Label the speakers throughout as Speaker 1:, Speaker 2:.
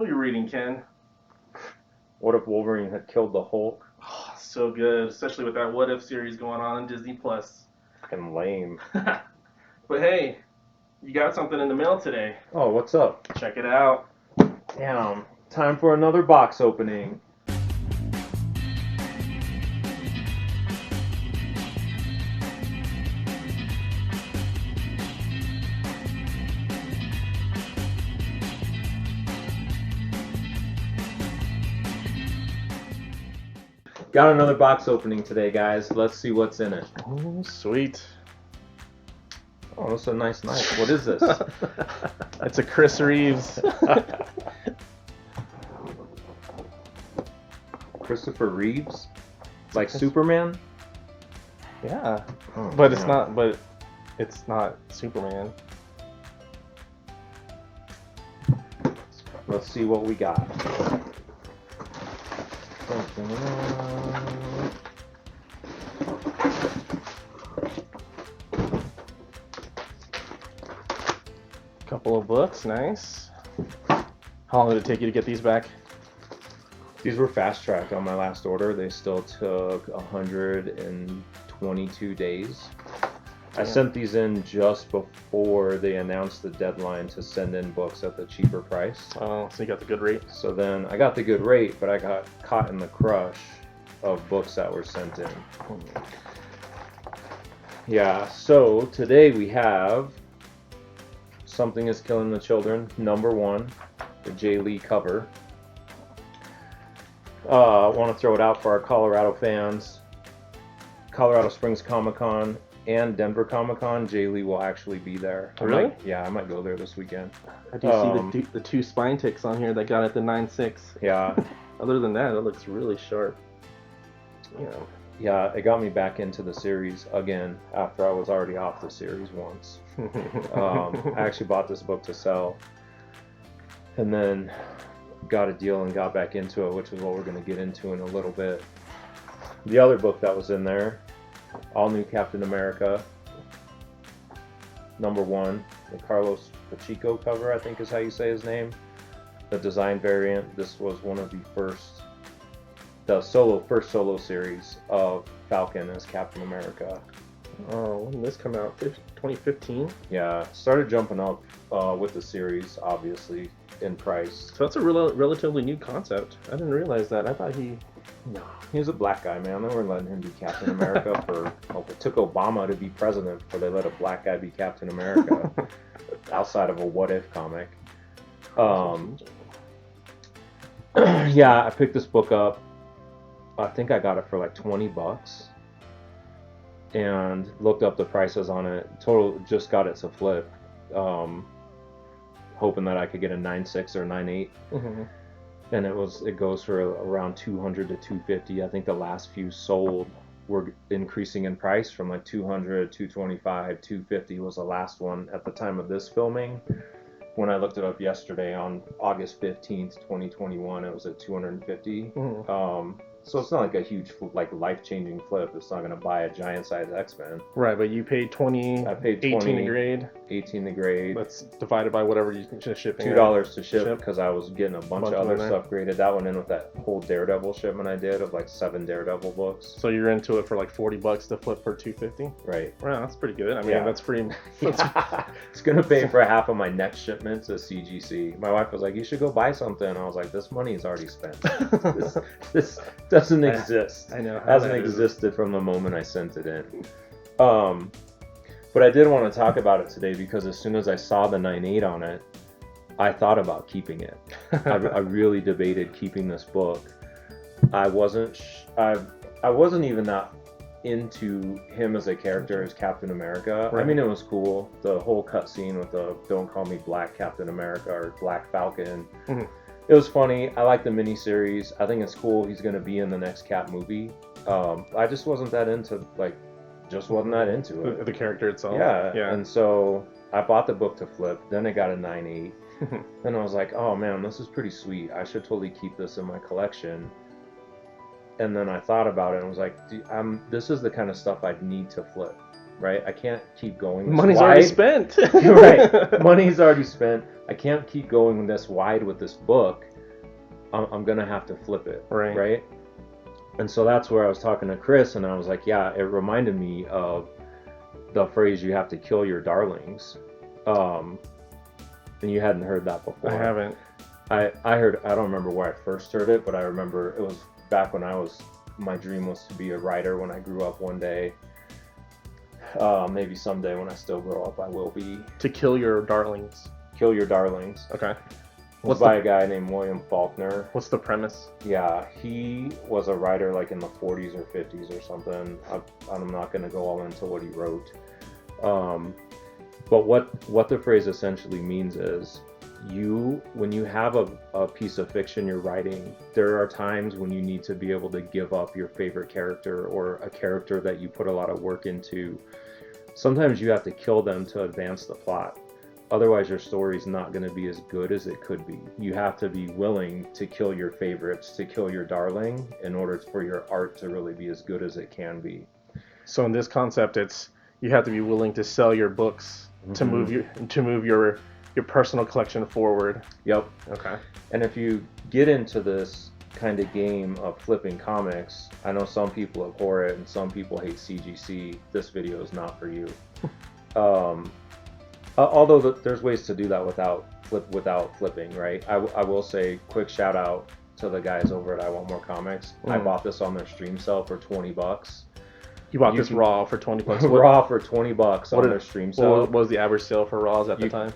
Speaker 1: What are you reading, Ken?
Speaker 2: What if Wolverine had killed the Hulk?
Speaker 1: Oh, so good, especially with that What If series going on Disney Plus.
Speaker 2: Fucking lame.
Speaker 1: But hey, you got something in the mail today.
Speaker 2: Oh, what's up?
Speaker 1: Check it out.
Speaker 2: Damn. Time for another box opening. Got another box opening today, guys. Let's see what's in it.
Speaker 1: Oh, sweet.
Speaker 2: Oh, that's a nice knife. What is this?
Speaker 1: It's a Chris Reeves.
Speaker 2: Christopher Reeves? Like Superman?
Speaker 1: Yeah,
Speaker 2: Oh,
Speaker 1: but it's
Speaker 2: damn.
Speaker 1: not. But it's not Superman.
Speaker 2: Let's see what we got.
Speaker 1: Couple of books, nice. How long did it take you to get these back?
Speaker 2: These were fast tracked on my last order. They still took 122 days. I sent these in just before they announced the deadline to send in books at the cheaper price.
Speaker 1: Oh, so you got the good rate.
Speaker 2: So then I got the good rate, but I got caught in the crush of books that were sent in. Yeah, so today we have Something is Killing the Children, #1, the Jay Lee cover. I want to throw it out for our Colorado fans. Colorado Springs Comic-Con and Denver Comic-Con, Jay Lee will actually be there.
Speaker 1: Really?
Speaker 2: I might go there this weekend.
Speaker 1: I do see the two spine ticks on here that got at the 9.6.
Speaker 2: Yeah.
Speaker 1: Other than that, it looks really sharp. You know.
Speaker 2: Yeah, it got me back into the series again after I was already off the series once. I actually bought this book to sell and then got a deal and got back into it, which is what we're going to get into in a little bit. The other book that was in there, All New Captain America, #1, the Carlos Pacheco cover, I think is how you say his name. The design variant. This was one of the first solo series of Falcon as Captain America.
Speaker 1: Oh, when did this come out? 2015?
Speaker 2: Yeah, started jumping up with the series, obviously, in price.
Speaker 1: So that's a relatively new concept. I didn't realize that. I thought he...
Speaker 2: No, he was a black guy, man. They were letting him be Captain America it took Obama to be president before they let a black guy be Captain America outside of a What If comic. Yeah, I picked this book up. I think I got it for like $20 and looked up the prices on it. Total, just got it to flip, hoping that I could get a 9.6 or 9.8.
Speaker 1: Mm-hmm.
Speaker 2: And it goes for around 200 to 250. I think the last few sold were increasing in price from like 200, 225, 250 was the last one at the time of this filming. When I looked it up yesterday on August 15th, 2021, it was at 250.
Speaker 1: Mm-hmm.
Speaker 2: So it's not like a huge, like life-changing flip. It's not going to buy a giant-size X-Men.
Speaker 1: Right, but you paid 20.
Speaker 2: I paid
Speaker 1: 18
Speaker 2: 20,
Speaker 1: to grade.
Speaker 2: 18 to grade.
Speaker 1: That's divided by whatever you should ship.
Speaker 2: $2 to ship because I was getting a bunch of other
Speaker 1: in there.
Speaker 2: stuff graded. That went in with that whole Daredevil shipment I did of like 7 Daredevil books.
Speaker 1: So you're into it for like $40 to flip for 250.
Speaker 2: Right.
Speaker 1: Wow, that's pretty good. I mean,
Speaker 2: Yeah.
Speaker 1: that's pretty.
Speaker 2: It's going to pay for half of my next shipment to CGC. My wife was like, you should go buy something. I was like, this money is already spent. This doesn't exist.
Speaker 1: I know.
Speaker 2: Hasn't existed from the moment I sent it in. But I did want to talk about it today because as soon as I saw the 9.8 on it, I thought about keeping it. I really debated keeping this book. I wasn't even that into him as a character as Captain America.
Speaker 1: Right.
Speaker 2: I mean, it was cool. The whole cutscene with the "Don't call me Black Captain America" or Black Falcon.
Speaker 1: Mm-hmm.
Speaker 2: It was funny. I like the miniseries. I think it's cool. He's going to be in the next Cap movie. I just wasn't that into it.
Speaker 1: The character itself.
Speaker 2: Yeah. And so I bought the book to flip. Then I got a 9.8. Then I was like, oh man, this is pretty sweet. I should totally keep this in my collection. And then I thought about it and was like, this is the kind of stuff I'd need to flip. Right? I can't keep going this
Speaker 1: Money's
Speaker 2: wide.
Speaker 1: already spent.
Speaker 2: Right. Money's already spent. I can't keep going this wide with this book I'm gonna have to flip it,
Speaker 1: Right.
Speaker 2: right? And so that's where I was talking to Chris, and I was like, yeah, it reminded me of the phrase, "You have to kill your darlings," and you hadn't heard that before.
Speaker 1: I haven't.
Speaker 2: I heard, I don't remember where I first heard it, but I remember it was back when my dream was to be a writer when I grew up one day. Maybe someday when I still grow up, I will be.
Speaker 1: To kill your darlings.
Speaker 2: Kill your darlings.
Speaker 1: Okay.
Speaker 2: Was by a guy named William Faulkner.
Speaker 1: What's the premise?
Speaker 2: Yeah, he was a writer like in the 40s or 50s or something. I'm not going to go all into what he wrote. But what the phrase essentially means is, when you have a piece of fiction you're writing, there are times when you need to be able to give up your favorite character or a character that you put a lot of work into. Sometimes you have to kill them to advance the plot. Otherwise, your story's not going to be as good as it could be. You have to be willing to kill your favorites, to kill your darling, in order for your art to really be as good as it can be.
Speaker 1: So in this concept, it's you have to be willing to sell your books to move your personal collection forward.
Speaker 2: Yep.
Speaker 1: Okay.
Speaker 2: And if you get into this kind of game of flipping comics, I know some people abhor it and some people hate CGC. This video is not for you. Although there's ways to do that without flipping, right? I will say, quick shout out to the guys over at I Want More Comics. I bought this on their stream sale for $20.
Speaker 1: You bought this raw for $20.
Speaker 2: Raw for $20 on their stream sale.
Speaker 1: What was the average sale for raws at the time?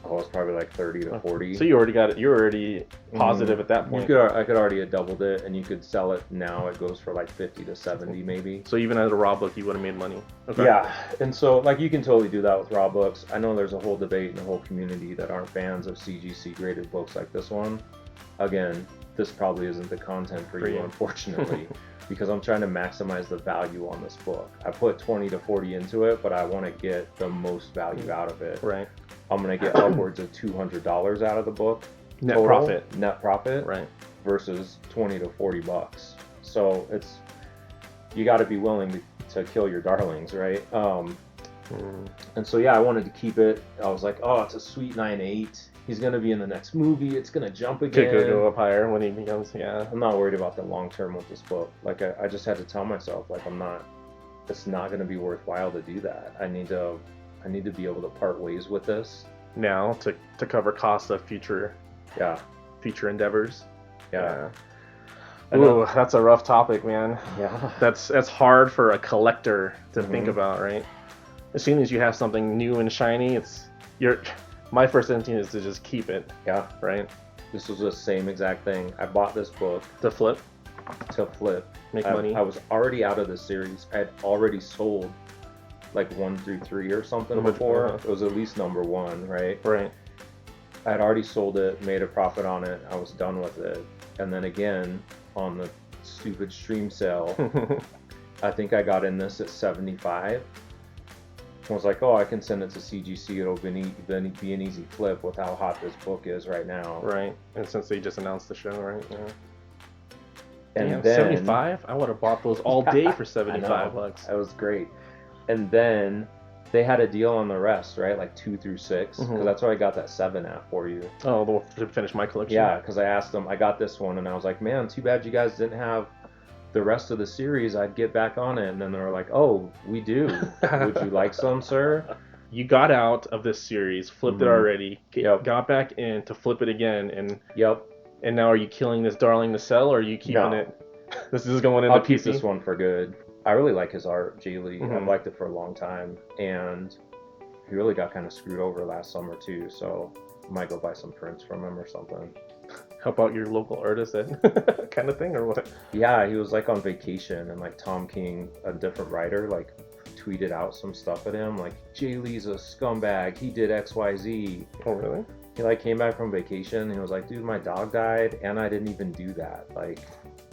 Speaker 2: Oh, it's probably like 30 to 40.
Speaker 1: So you already got it. You're already positive at that point.
Speaker 2: I could already have doubled it, and you could sell it now. It goes for like 50 to 70 maybe.
Speaker 1: So even as a raw book, you would have made money. Okay.
Speaker 2: Yeah, and so like you can totally do that with raw books. I know there's a whole debate in the whole community that aren't fans of CGC graded books like this one. Again, this probably isn't the content for you, unfortunately, because I'm trying to maximize the value on this book. I put 20 to 40 into it, but I want to get the most value out of it.
Speaker 1: Right.
Speaker 2: I'm going to get upwards of $200 out of the book.
Speaker 1: Net profit. Right.
Speaker 2: Versus 20 to 40 bucks. So you got to be willing to kill your darlings, right? And so yeah, I wanted to keep it. I was like, oh, it's a sweet 9.8. He's going to be in the next movie. It's going to jump again.
Speaker 1: Could go up higher when he becomes, yeah.
Speaker 2: I'm not worried about the long term with this book. Like I just had to tell myself, like it's not going to be worthwhile to do that. I need to be able to part ways with this
Speaker 1: now to cover costs of future endeavors.
Speaker 2: Yeah.
Speaker 1: Ooh, that's a rough topic, man.
Speaker 2: Yeah.
Speaker 1: That's hard for a collector to think about, right? As soon as you have something new and shiny, my first instinct is to just keep it.
Speaker 2: Yeah.
Speaker 1: Right?
Speaker 2: This was the same exact thing. I bought this book
Speaker 1: To flip.
Speaker 2: Make
Speaker 1: money.
Speaker 2: I was already out of the series. I had already sold like 1 through 3 or something before. It was at least number 1, right?
Speaker 1: Right.
Speaker 2: I had already sold it, made a profit on it. I was done with it. And then again, on the stupid stream sale, I think I got in this at 75. I was like, oh, I can send it to CGC. It'll be an easy flip with how hot this book is right now.
Speaker 1: Right. And since they just announced the show, right? Yeah.
Speaker 2: And then
Speaker 1: 75? I would have bought those all day for $75.
Speaker 2: That was great. And then they had a deal on the rest, right? Like 2 through 6, because that's where I got that 7 at for you.
Speaker 1: Oh, to finish my collection.
Speaker 2: Yeah, because I asked them. I got this one, and I was like, man, too bad you guys didn't have the rest of the series. I'd get back on it. And then they were like, oh, we do. Would you like some, sir?
Speaker 1: You got out of this series, flipped it already, got back in to flip it again, and And now are you killing this darling to sell, or are you keeping it? This is going in
Speaker 2: I'll
Speaker 1: the
Speaker 2: keep
Speaker 1: PC?
Speaker 2: this one for good. I really like his art, Jay Lee. I've liked it for a long time, and he really got kind of screwed over last summer too. So I might go buy some prints from him or something.
Speaker 1: Help out your local artist, kind of thing, or what?
Speaker 2: Yeah, he was like on vacation, and like Tom King, a different writer, like tweeted out some stuff at him, like Jay Lee's a scumbag. He did XYZ.
Speaker 1: Oh, really?
Speaker 2: He like came back from vacation, and he was like, dude, my dog died, and I didn't even do that. Like,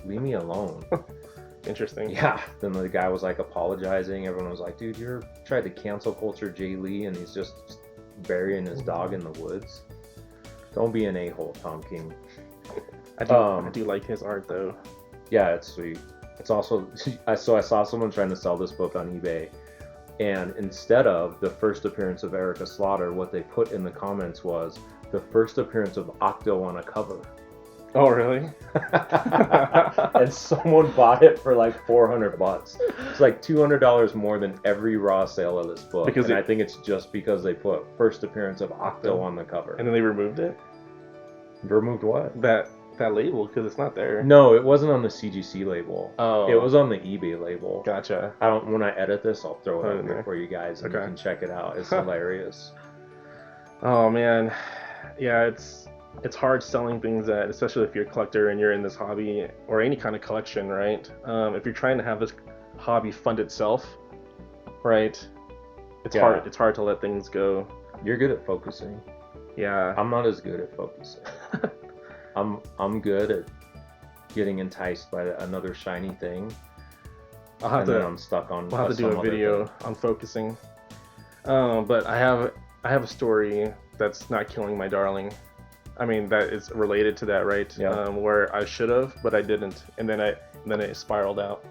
Speaker 2: leave me alone.
Speaker 1: Interesting.
Speaker 2: Yeah. Then the guy was like apologizing. Everyone was like, dude, you're tried to cancel culture Jay Lee, and he's just burying his dog in the woods. Don't be an a-hole, Tom King.
Speaker 1: I do like his art though.
Speaker 2: Yeah, it's sweet. It's also I saw someone trying to sell this book on eBay, and instead of the first appearance of Erica Slaughter, what they put in the comments was the first appearance of Octo on a cover.
Speaker 1: Oh, really?
Speaker 2: And someone bought it for like $400. It's like $200 more than every raw sale of this book. And I think it's just because they put first appearance of Octo on the cover.
Speaker 1: And then they removed it?
Speaker 2: Removed what?
Speaker 1: That label, because it's not there.
Speaker 2: No, it wasn't on the CGC label.
Speaker 1: Oh.
Speaker 2: It was on the eBay label.
Speaker 1: Gotcha.
Speaker 2: When I edit this, I'll throw it in there for you guys, and you can check it out. It's hilarious.
Speaker 1: Oh, man. Yeah, it's hard selling things that, especially if you're a collector and you're in this hobby or any kind of collection, right? If you're trying to have this hobby fund itself, right? It's hard. It's hard to let things go.
Speaker 2: You're good at focusing.
Speaker 1: Yeah.
Speaker 2: I'm not as good at focusing. I'm good at getting enticed by another shiny thing. Then I'm stuck on.
Speaker 1: We'll have to do a video on focusing. But I have a story that's not killing my darling. I mean, that is related to that, right?
Speaker 2: Yeah.
Speaker 1: Where I should have, but I didn't, and then it spiraled out.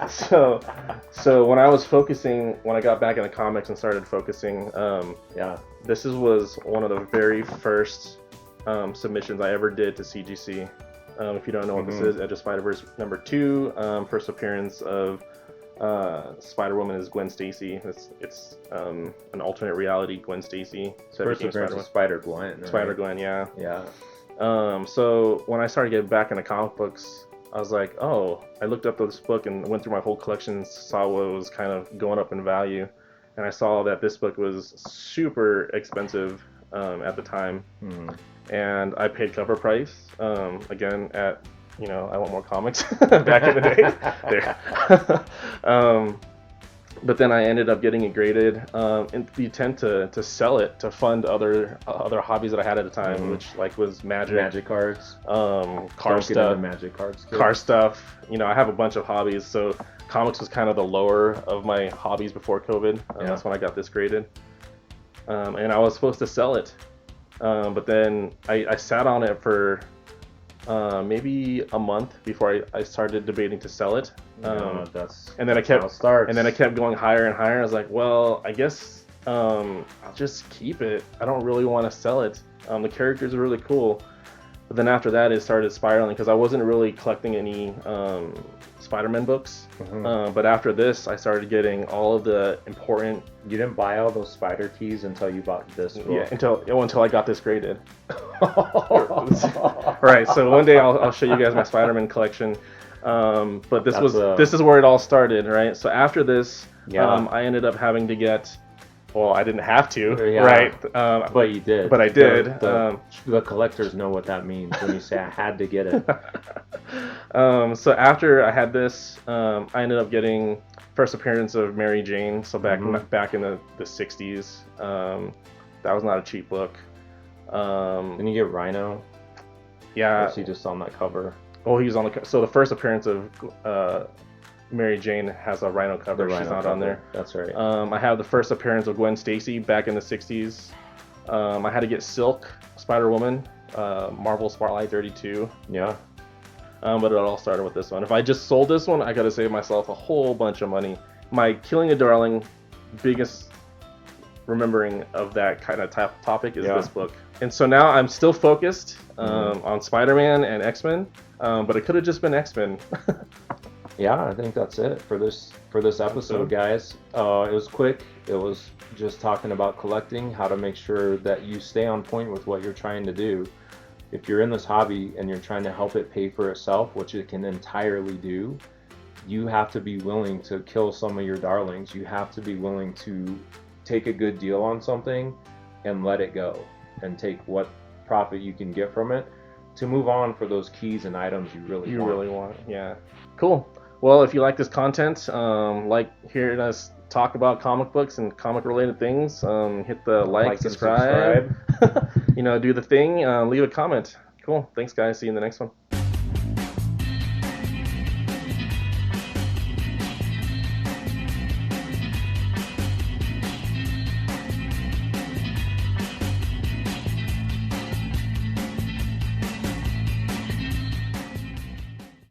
Speaker 1: So when I was focusing, when I got back into comics and started focusing, this was one of the very first submissions I ever did to CGC. If you don't know what this is, Edge of Spider-Verse #2, first appearance of Spider-Woman is Gwen Stacy. It's an alternate reality Gwen Stacy.
Speaker 2: So first appearance of Spider-Gwen. Right?
Speaker 1: Spider-Gwen, yeah.
Speaker 2: Yeah.
Speaker 1: So when I started getting back into comic books, I was like, oh, I looked up this book and went through my whole collection and saw what was kind of going up in value. And I saw that this book was super expensive at the time. And I paid cover price, again, at, I want more comics back in the day. There. But then I ended up getting it graded in the intent to sell it to fund other hobbies that I had at the time, which was magic
Speaker 2: cards,
Speaker 1: car stuff,
Speaker 2: magic cards,
Speaker 1: car stuff. I have a bunch of hobbies, so comics was kind of the lower of my hobbies before COVID. That's when I got this graded, and I was supposed to sell it, but then I sat on it for maybe a month before I started debating to sell it. And then I kept going higher and higher. I was like, well, I guess I'll just keep it. I don't really want to sell it. The characters are really cool. But then after that, it started spiraling because I wasn't really collecting any Spider-Man books. But after this, I started getting all of the important...
Speaker 2: You didn't buy all those spider keys until you bought this book?
Speaker 1: Yeah, until I got this graded. Right, so one day I'll show you guys my Spider-Man collection. But this is where it all started, right? So after this, I ended up having to get... Well, I didn't have to, right?
Speaker 2: But you did.
Speaker 1: But I did.
Speaker 2: The collectors know what that means when you say I had to get it.
Speaker 1: So after I had this, I ended up getting first appearance of Mary Jane. So back in the 60s. That was not a cheap book.
Speaker 2: Didn't you get Rhino?
Speaker 1: Yeah.
Speaker 2: Or was he just on that cover?
Speaker 1: Oh, he was on the... So the first appearance of... Mary Jane has a Rhino cover. She's not on there.
Speaker 2: That's right.
Speaker 1: I have the first appearance of Gwen Stacy back in the 60s. I had to get Silk, Spider-Woman, Marvel Spotlight 32.
Speaker 2: Yeah.
Speaker 1: But it all started with this one. If I just sold this one, I got to save myself a whole bunch of money. My Killing a Darling biggest remembering of that kind of topic is this book. And so now I'm still focused on Spider-Man and X-Men, but it could have just been X-Men.
Speaker 2: Yeah, I think that's it for this episode, guys. It was quick. It was just talking about collecting, how to make sure that you stay on point with what you're trying to do. If you're in this hobby and you're trying to help it pay for itself, which it can entirely do, you have to be willing to kill some of your darlings. You have to be willing to take a good deal on something and let it go and take what profit you can get from it to move on for those keys and items you really want.
Speaker 1: Yeah. Cool. Well, if you like this content, like hearing us talk about comic books and comic related things, hit the like subscribe. Do the thing, leave a comment. Cool. Thanks, guys. See you in the next one.